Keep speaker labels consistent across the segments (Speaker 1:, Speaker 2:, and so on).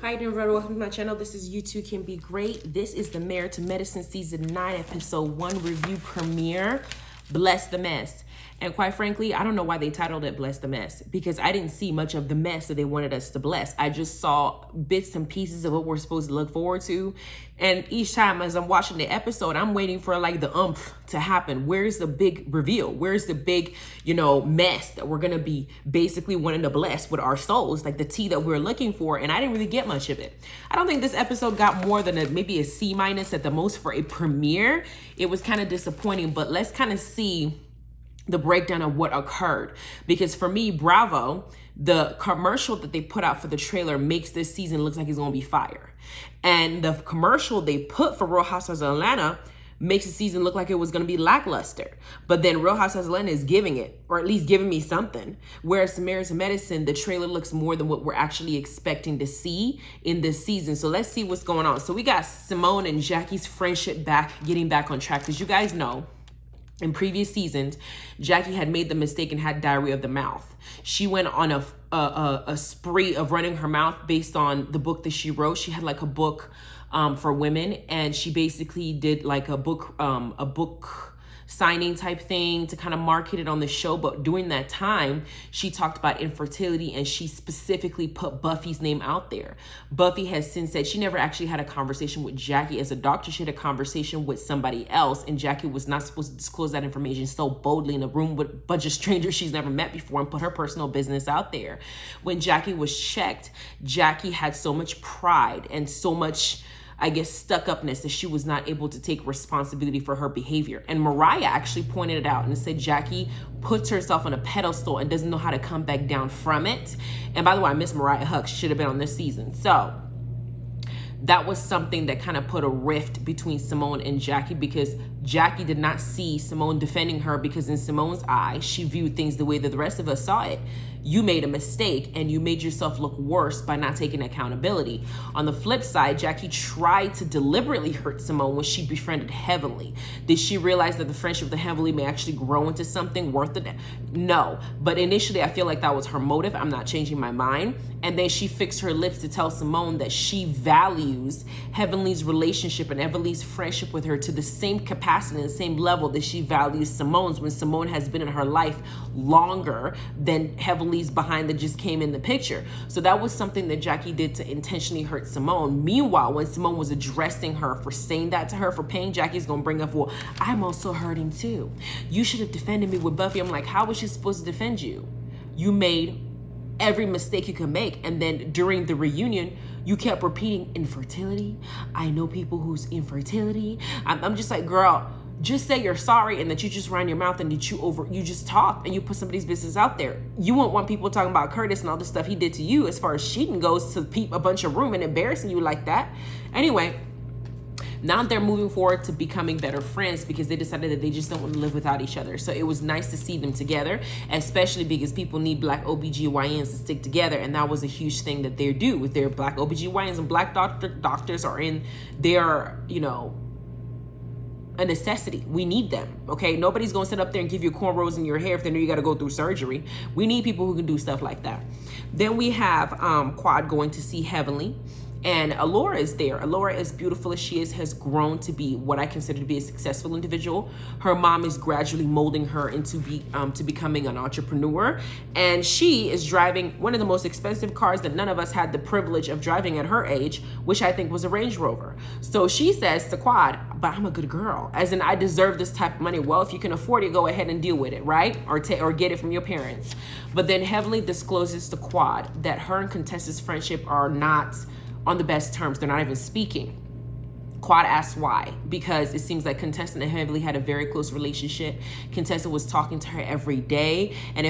Speaker 1: Hi everyone, welcome to my channel. This is You Too Can Be Great. This is the Married to Medicine Season 9, Episode 1 review premiere, Bless the Mess. And quite frankly, I don't know why they titled it Bless the Mess, because I didn't see much of the mess that they wanted us to bless. I just saw bits and pieces of what we're supposed to look forward to. And each time as I'm watching the episode, I'm waiting for like the oomph to happen. Where's the big reveal? Where's the big, mess that we're going to be basically wanting to bless with our souls, like the tea that we're looking for? And I didn't really get much of it. I don't think this episode got more than maybe a C- at the most for a premiere. It was kind of disappointing, but let's kind of see the breakdown of what occurred. Because for me, Bravo, the commercial that they put out for the trailer makes this season look like it's going to be fire. And the commercial they put for Real Housewives of Atlanta makes the season look like it was going to be lackluster. But then Real Housewives of Atlanta is giving it, or at least giving me something. Whereas Married to Medicine, the trailer looks more than what we're actually expecting to see in this season. So let's see what's going on. So we got Simone and Jackie's friendship getting back on track. Because you guys know, in previous seasons, Jackie had made the mistake and had diarrhea of the mouth. She went on a spree of running her mouth based on the book that she wrote. She had like a book for women, and she basically did like a book signing type thing to kind of market it on the show. But during that time, she talked about infertility, and she specifically put Buffy's name out there. Buffy has since said she never actually had a conversation with Jackie as a doctor. She had a conversation with somebody else, and Jackie was not supposed to disclose that information so boldly in a room with a bunch of strangers she's never met before and put her personal business out there. When Jackie was checked, Jackie had so much pride and so much, I guess, stuck-upness that she was not able to take responsibility for her behavior. And Mariah actually pointed it out and said Jackie puts herself on a pedestal and doesn't know how to come back down from it. And by the way, I miss Mariah Huck. She should have been on this season. So that was something that kind of put a rift between Simone and Jackie, because Jackie did not see Simone defending her, because in Simone's eye, she viewed things the way that the rest of us saw it. You made a mistake and you made yourself look worse by not taking accountability. On the flip side, Jackie tried to deliberately hurt Simone when she befriended Heavenly. Did she realize that the friendship with Heavenly may actually grow into something worth it? No. But initially, I feel like that was her motive. I'm not changing my mind. And then she fixed her lips to tell Simone that she values Heavenly's relationship and Heavenly's friendship with her to the same capacity and the same level that she values Simone's, when Simone has been in her life longer than Heavenly's behind that just came in the picture. So that was something that Jackie did to intentionally hurt Simone. Meanwhile, when Simone was addressing her for saying that to her for pain, Jackie's gonna bring up, well, I'm also hurting too. You should have defended me with Buffy. I'm like, how was she supposed to defend you? You made every mistake you could make. And then during the reunion, you kept repeating infertility. I know people whose infertility. I'm just like, girl, just say you're sorry and that you just ran your mouth and that you just talked and you put somebody's business out there. You won't want people talking about Curtis and all the stuff he did to you as far as cheating goes, to peep a bunch of room and embarrassing you like that. Anyway, now they're moving forward to becoming better friends, because they decided that they just don't want to live without each other. So it was nice to see them together, especially because people need Black OBGYNs to stick together. And that was a huge thing that they do with their Black OBGYNs, and Black doctors are in their, a necessity. We need them, okay? Nobody's gonna sit up there and give you cornrows in your hair if they know you gotta go through surgery. We need people who can do stuff like that. Then we have Quad going to see Heavenly, and Alora is there. Alora, as beautiful as she is, has grown to be what I consider to be a successful individual. Her mom is gradually molding her into becoming an entrepreneur, and she is driving one of the most expensive cars that none of us had the privilege of driving at her age, which I think was a Range Rover. So she says to Quad, but I'm a good girl, as in I deserve this type of money. Well, if you can afford it, go ahead and deal with it, right? Or get it from your parents. But then Heavenly discloses to Quad that her and Contessa's friendship are not on the best terms. They're not even speaking. Quad asks why, because it seems like Contessa and Heavenly had a very close relationship. Contessa was talking to her every day. And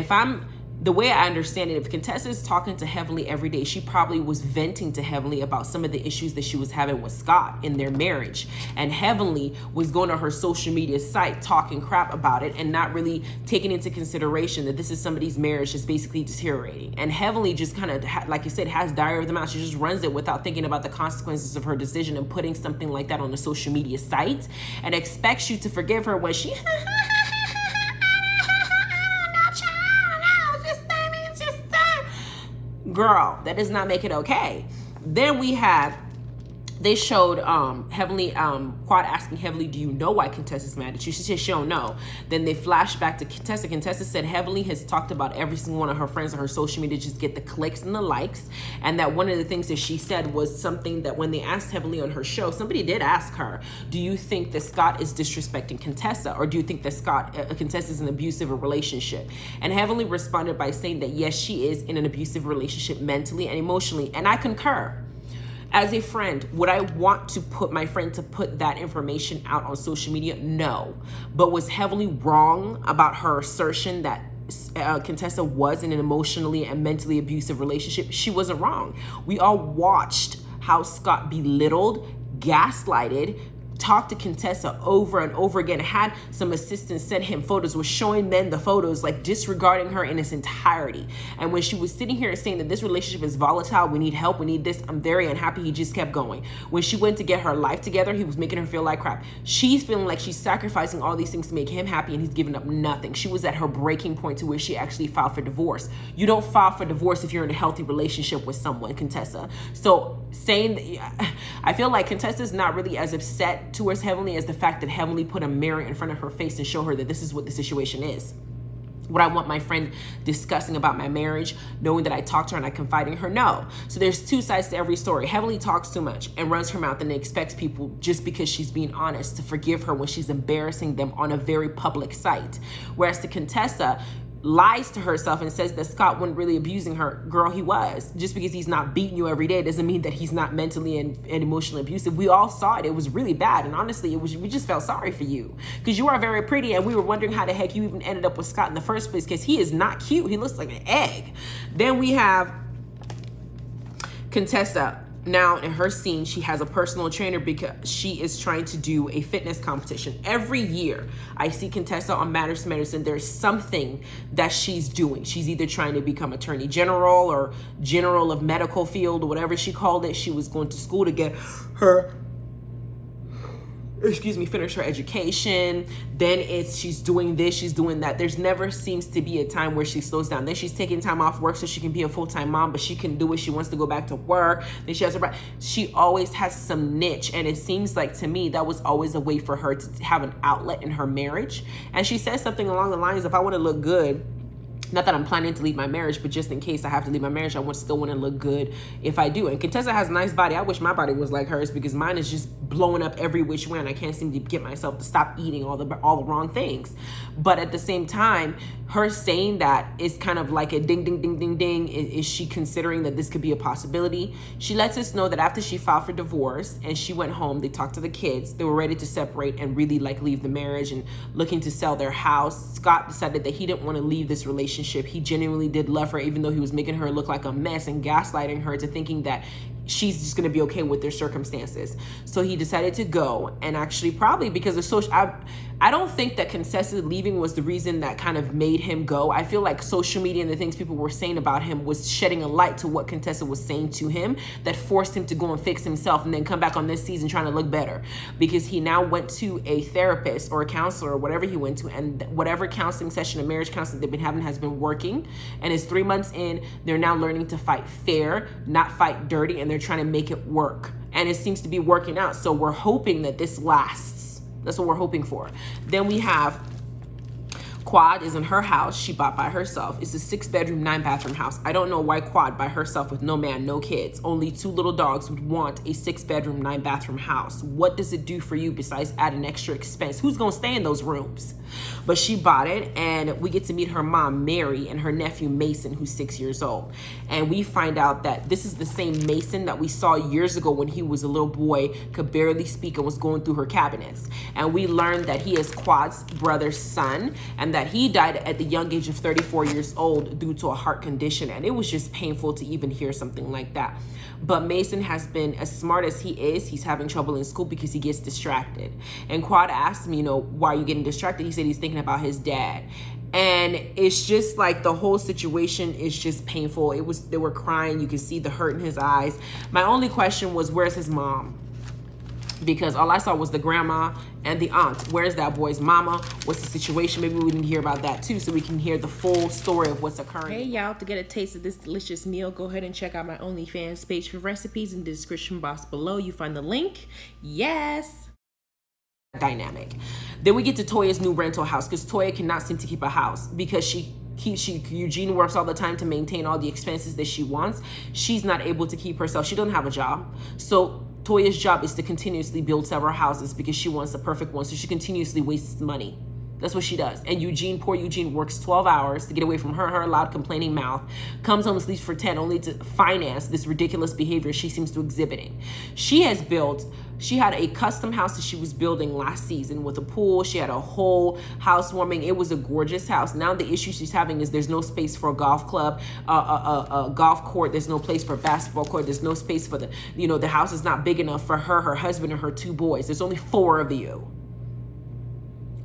Speaker 1: the way I understand it, if Contessa is talking to Heavenly every day, she probably was venting to Heavenly about some of the issues that she was having with Scott in their marriage. And Heavenly was going to her social media site talking crap about it and not really taking into consideration that this is somebody's marriage that's basically deteriorating. And Heavenly just kind of, like you said, has diarrhea of the mouth. She just runs it without thinking about the consequences of her decision and putting something like that on a social media site, and expects you to forgive her when she girl, that does not make it okay. Then they showed Heavenly, Quad asking Heavenly, do you know why Contessa's mad at you? She said she don't know. Then they flash back to Contessa. Contessa said Heavenly has talked about every single one of her friends on her social media just get the clicks and the likes. And that one of the things that she said was something that when they asked Heavenly on her show, somebody did ask her, do you think that Scott is disrespecting Contessa? Or do you think that Contessa is in an abusive relationship? And Heavenly responded by saying that yes, she is in an abusive relationship mentally and emotionally. And I concur. As a friend, would I want to put my friend to put that information out on social media? No. But was Heavenly wrong about her assertion that Contessa was in an emotionally and mentally abusive relationship? She wasn't wrong. We all watched how Scott belittled, gaslighted, talked to Contessa over and over again, had some assistants send him photos, was showing men the photos, like disregarding her in its entirety. And when she was sitting here saying that this relationship is volatile, we need help, we need this, I'm very unhappy, he just kept going. When she went to get her life together, he was making her feel like crap. She's feeling like she's sacrificing all these things to make him happy and he's giving up nothing. She was at her breaking point to where she actually filed for divorce. You don't file for divorce if you're in a healthy relationship with someone, Contessa. So saying that, I feel like Contessa's not really as upset towards Heavenly as the fact that Heavenly put a mirror in front of her face and show her that this is what the situation is. Would I want my friend discussing about my marriage, knowing that I talked to her and I confided in her? No. So there's two sides to every story. Heavenly talks too much and runs her mouth and expects people, just because she's being honest, to forgive her when she's embarrassing them on a very public site. Whereas to Contessa, lies to herself and says that Scott wasn't really abusing her. Girl, he was. Just because he's not beating you every day doesn't mean that he's not mentally and emotionally abusive. We all saw it. It was really bad. And honestly, we just felt sorry for you because you are very pretty and we were wondering how the heck you even ended up with Scott in the first place because he is not cute. He looks like an egg. Then we have Contessa. Now in her scene, she has a personal trainer because she is trying to do a fitness competition. Every year I see Contessa on Matters to Medicine. There's something that she's doing. She's either trying to become attorney general or general of medical field or whatever she called it. She was going to school to get her finish her education. Then she's doing this, she's doing that. There's never seems to be a time where she slows down. Then she's taking time off work so she can be a full-time mom, but she can do it. She wants to go back to work. Then she always has some niche. And it seems like to me, that was always a way for her to have an outlet in her marriage. And she says something along the lines of, I want to look good. Not that I'm planning to leave my marriage, but just in case I have to leave my marriage, I still want to look good if I do. And Contessa has a nice body. I wish my body was like hers because mine is just blowing up every which way and I can't seem to get myself to stop eating all the wrong things. But at the same time, her saying that is kind of like a ding, ding, ding, ding, ding. Is she considering that this could be a possibility? She lets us know that after she filed for divorce and she went home, they talked to the kids. They were ready to separate and really leave the marriage and looking to sell their house. Scott decided that he didn't want to leave this relationship. He genuinely did love her, even though he was making her look like a mess and gaslighting her to thinking that she's just going to be okay with their circumstances. So he decided to go, and actually probably because of social, I don't think that Contessa leaving was the reason that kind of made him go. I feel like social media and the things people were saying about him was shedding a light to what Contessa was saying to him that forced him to go and fix himself and then come back on this season trying to look better, because he now went to a therapist or a counselor or whatever he went to, and whatever counseling session and marriage counseling they've been having has been working. And it's 3 months in, they're now learning to fight fair, not fight dirty, and they're trying to make it work. And it seems to be working out. So we're hoping that this lasts. That's what we're hoping for. Then we have Quad is in her house she bought by herself. It's a 6-bedroom, 9-bathroom house. I don't know why Quad by herself with no man, no kids, only 2 little dogs would want a 6-bedroom, 9-bathroom house. What does it do for you besides add an extra expense? Who's gonna stay in those rooms? But she bought it, and we get to meet her mom, Mary, and her nephew, Mason, who's 6 years old. And we find out that this is the same Mason that we saw years ago when he was a little boy, could barely speak, and was going through her cabinets. And we learned that he is Quad's brother's son, and that he died at the young age of 34 years old due to a heart condition. And it was just painful to even hear something like that. But Mason has been, as smart as he is, he's having trouble in school because he gets distracted. And Quad asked me, why are you getting distracted? He said he's thinking about his dad. And it's just like the whole situation is just painful. They were crying. You could see the hurt in his eyes. My only question was, where's his mom? because all I saw was the grandma and the aunt. Where's that boy's mama? What's the situation? Maybe we didn't hear about that too, so we can hear the full story of what's occurring. Hey y'all, to get a taste of this delicious meal, go ahead and check out my OnlyFans page for recipes in the description box below. You find the link. Yes. Dynamic. Then we get to Toya's new rental house, because Toya cannot seem to keep a house because Eugene works all the time to maintain all the expenses that she wants. She's not able to keep herself. She doesn't have a job. So Toya's job is to continuously build several houses because she wants the perfect one. So she continuously wastes money. That's what she does. And Eugene, poor Eugene, works 12 hours to get away from her loud complaining mouth, comes home and sleeps for 10 only to finance this ridiculous behavior she seems to exhibiting. She had a custom house that she was building last season with a pool. She had a whole housewarming. It was a gorgeous house. Now the issue she's having is there's no space for a golf club, a golf court. There's no place for a basketball court. There's no space for the house is not big enough for her husband, and her 2 boys. There's only 4 of you.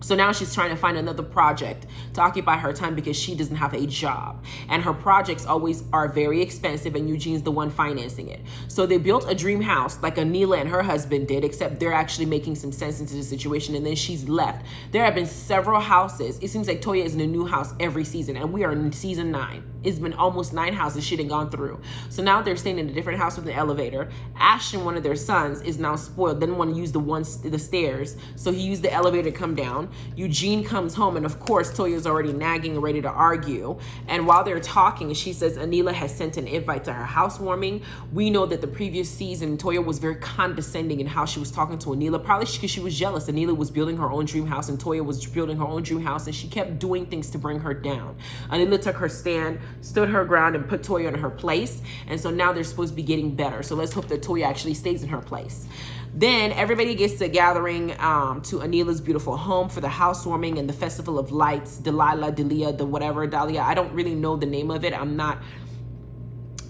Speaker 1: So now she's trying to find another project to occupy her time because she doesn't have a job. And her projects always are very expensive, and Eugene's the one financing it. So they built a dream house like Anila and her husband did, except they're actually making some sense into the situation, and then she's left. There have been several houses. It seems like Toya is in a new house every season, and we are in season 9. It's been almost 9 houses she done gone through. So now they're staying in a different house with an elevator. Ashton, one of their sons, is now spoiled, didn't want to use the stairs, so he used the elevator to come down. Eugene comes home, and of course Toya's already nagging and ready to argue. And while they're talking, she says Anila has sent an invite to her housewarming. We know that the previous season Toya was very condescending in how she was talking to Anila, probably because she was jealous. Anila was building her own dream house and Toya was building her own dream house, and she kept doing things to bring her down. Anila took her stand, stood her ground, and put Toya in her place. And so now they're supposed to be getting better. So let's hope that Toya actually stays in her place. Then everybody gets to gathering to Anila's beautiful home for the housewarming and the Festival of Lights. Dalia. I don't really know the name of it. I'm not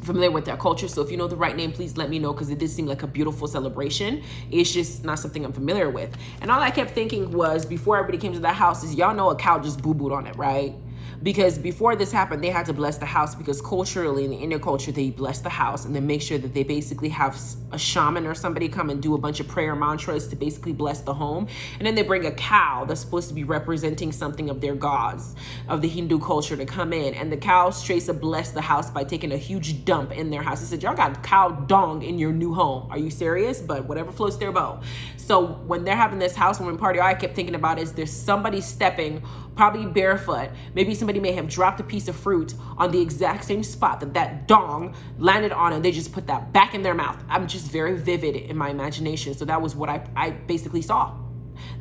Speaker 1: familiar with their culture, so if you know the right name, please let me know, because it did seem like a beautiful celebration. It's just not something I'm familiar with. And all I kept thinking was, before everybody came to that house, is y'all know a cow just boo-booed on it, right? Because before this happened, they had to bless the house, because culturally in the Indian culture, they bless the house and then make sure that they basically have a shaman or somebody come and do a bunch of prayer mantras to basically bless the home. And then they bring a cow that's supposed to be representing something of their gods of the Hindu culture to come in. And the cow straight to bless the house by taking a huge dump in their house. They said, y'all got cow dong in your new home. Are you serious? But whatever floats their boat. So when they're having this housewarming party, all I kept thinking about is there's somebody stepping, probably barefoot. Maybe somebody may have dropped a piece of fruit on the exact same spot that dong landed on, and they just put that back in their mouth. I'm just very vivid in my imagination. So that was what I basically saw.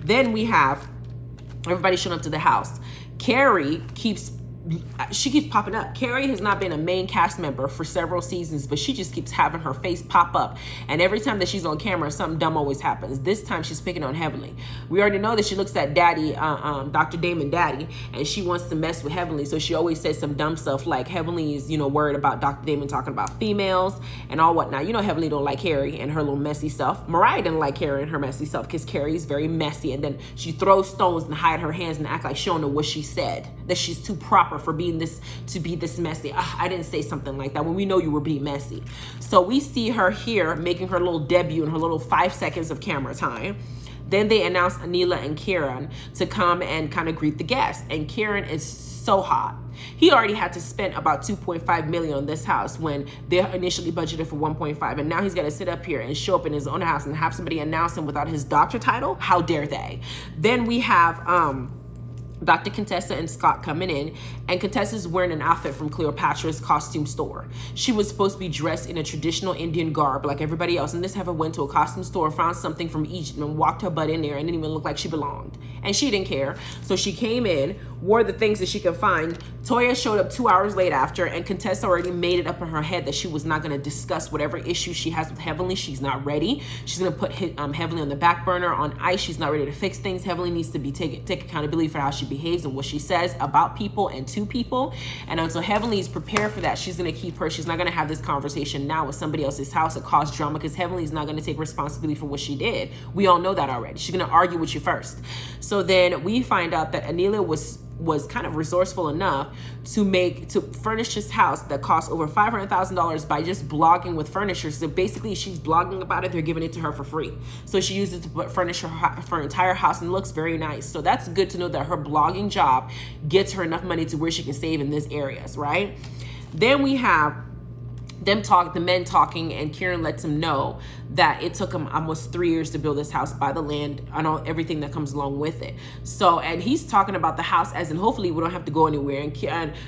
Speaker 1: Then we have everybody showing up to the house. Carrie keeps popping up. Carrie has not been a main cast member for several seasons, but she just keeps having her face pop up. And every time that she's on camera, something dumb always happens. This time she's picking on Heavenly. We already know that she looks at Daddy, Dr. Damon Daddy, and she wants to mess with Heavenly. So she always says some dumb stuff like Heavenly is, worried about Dr. Damon talking about females and all whatnot. Heavenly don't like Carrie and her little messy stuff. Mariah didn't like Carrie and her messy stuff because Carrie is very messy. And then she throws stones and hide her hands and act like she don't know what she said, that she's too proper for being this messy. I didn't say something like that when we know you were being messy. So we see her here making her little debut in her little 5 seconds of camera time. Then they announce Anila and Kieran to come and kind of greet the guests. And Kieran is so hot. He already had to spend about $2.5 million on this house when they initially budgeted for 1.5, and now he's got to sit up here and show up in his own house and have somebody announce him without his doctor title. How dare they? Then we have Dr. Contessa and Scott coming in, and Contessa's wearing an outfit from Cleopatra's costume store. She was supposed to be dressed in a traditional Indian garb like everybody else, and this heifer went to a costume store, found something from Egypt, and walked her butt in there and didn't even look like she belonged. And she didn't care. So she came in, wore the things that she could find. Toya showed up 2 hours late after, and Contessa already made it up in her head that she was not going to discuss whatever issue she has with Heavenly. She's not ready. She's going to put Heavenly on the back burner, on ice. She's not ready to fix things. Heavenly needs to take accountability for how she behaves and what she says about people and to people. And until Heavenly is prepared for that, she's going to keep her. She's not going to have this conversation now with somebody else's house that caused drama, because Heavenly is not going to take responsibility for what she did. We all know that already. She's going to argue with you first. So then we find out that Anila was was kind of resourceful enough to furnish his house that cost over $500,000 by just blogging with furnishers. So basically she's blogging about it, they're giving it to her for free. So she uses it to furnish her entire house, and it looks very nice. So that's good to know that her blogging job gets her enough money to where she can save in these areas, right? Then we have the men talking, and Kieran lets him know that it took him almost 3 years to build this house, buy the land and everything that comes along with it. So, and he's talking about the house as in hopefully we don't have to go anywhere. And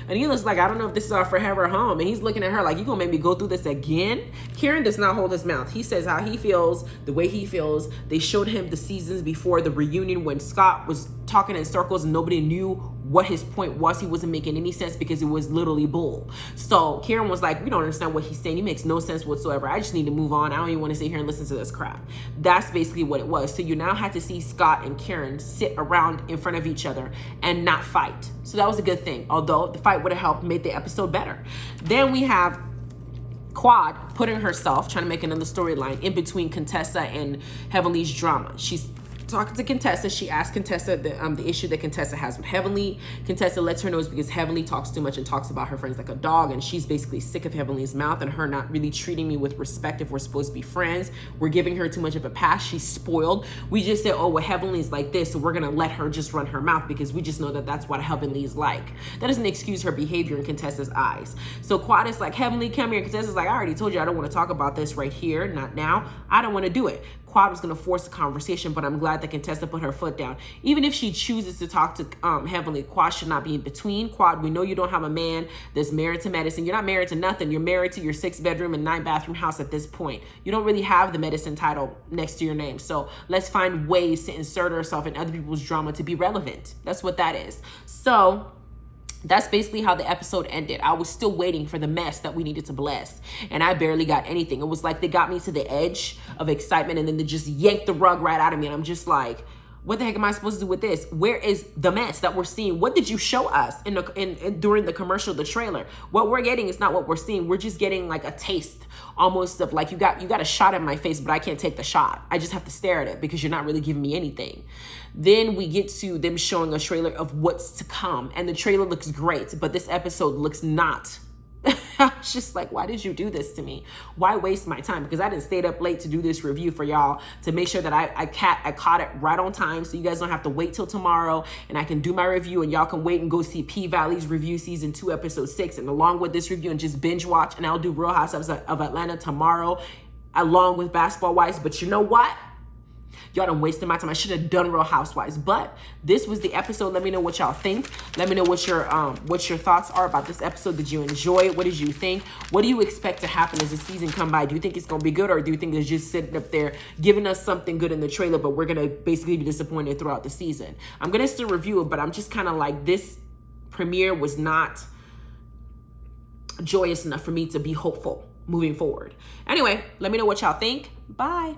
Speaker 1: Anila's like, I don't know if this is our forever home. And he's looking at her like, you gonna make me go through this again? Kieran does not hold his mouth. He says how he feels, the way he feels. They showed him the seasons before the reunion when Scott was talking in circles and nobody knew what his point was. He wasn't making any sense because it was literally bull. So Kieran was like, we don't understand what he's saying. He makes no sense whatsoever. I just need to move on. I don't even want to sit here and listen to this crap. That's basically what it was. So you now had to see Scott and Kieran sit around in front of each other and not fight. So that was a good thing. Although the fight would have helped make the episode better. Then we have Quad putting herself, trying to make another storyline in between Contessa and Heavenly's drama. She's talking to Contessa. She asked Contessa the issue that Contessa has with Heavenly. Contessa lets her know it's because Heavenly talks too much and talks about her friends like a dog, and she's basically sick of Heavenly's mouth and her not really treating me with respect if we're supposed to be friends. We're giving her too much of a pass. She's spoiled. We just said, oh, well, Heavenly's like this, so we're gonna let her just run her mouth because we just know that that's what Heavenly's like. That doesn't excuse her behavior in Contessa's eyes. So Quad is like, Heavenly, come here. Contessa's like, I already told you I don't want to talk about this right here, not now. I don't want to do it. Quad was going to force a conversation, but I'm glad that Contessa put her foot down. Even if she chooses to talk to Heavenly, Quad should not be in between. Quad, we know you don't have a man that's married to medicine. You're not married to nothing. You're married to your 6-bedroom and 9-bathroom house at this point. You don't really have the medicine title next to your name. So let's find ways to insert ourselves in other people's drama to be relevant. That's what that is. So that's basically how the episode ended. I was still waiting for the mess that we needed to bless, and I barely got anything. It was like they got me to the edge of excitement, and then they just yanked the rug right out of me, and I'm just like, what the heck am I supposed to do with this? Where is the mess that we're seeing? What did you show us during the commercial, the trailer? What we're getting is not what we're seeing. We're just getting like a taste almost of like, you got a shot in my face, but I can't take the shot. I just have to stare at it because you're not really giving me anything. Then we get to them showing a trailer of what's to come, and the trailer looks great, but this episode looks not. I was just like, why did you do this to me? Why waste my time? Because I didn't stay up late to do this review for y'all to make sure that I caught it right on time, so you guys don't have to wait till tomorrow and I can do my review and y'all can wait and go see P-Valley's review season 2 episode 6 and along with this review and just binge watch, and I'll do Real Housewives of Atlanta tomorrow along with Basketball Wives. But you know what? Y'all done wasted my time. I should have done Real Housewives, but this was the episode. Let me know what y'all think. Let me know what your thoughts are about this episode. Did you enjoy it? What did you think? What do you expect to happen as the season come by? Do you think it's gonna be good, or do you think it's just sitting up there giving us something good in the trailer, but we're gonna basically be disappointed throughout the season? I'm gonna still review it, but I'm just kind of like, this premiere was not joyous enough for me to be hopeful moving forward. Anyway, let me know what y'all think. Bye.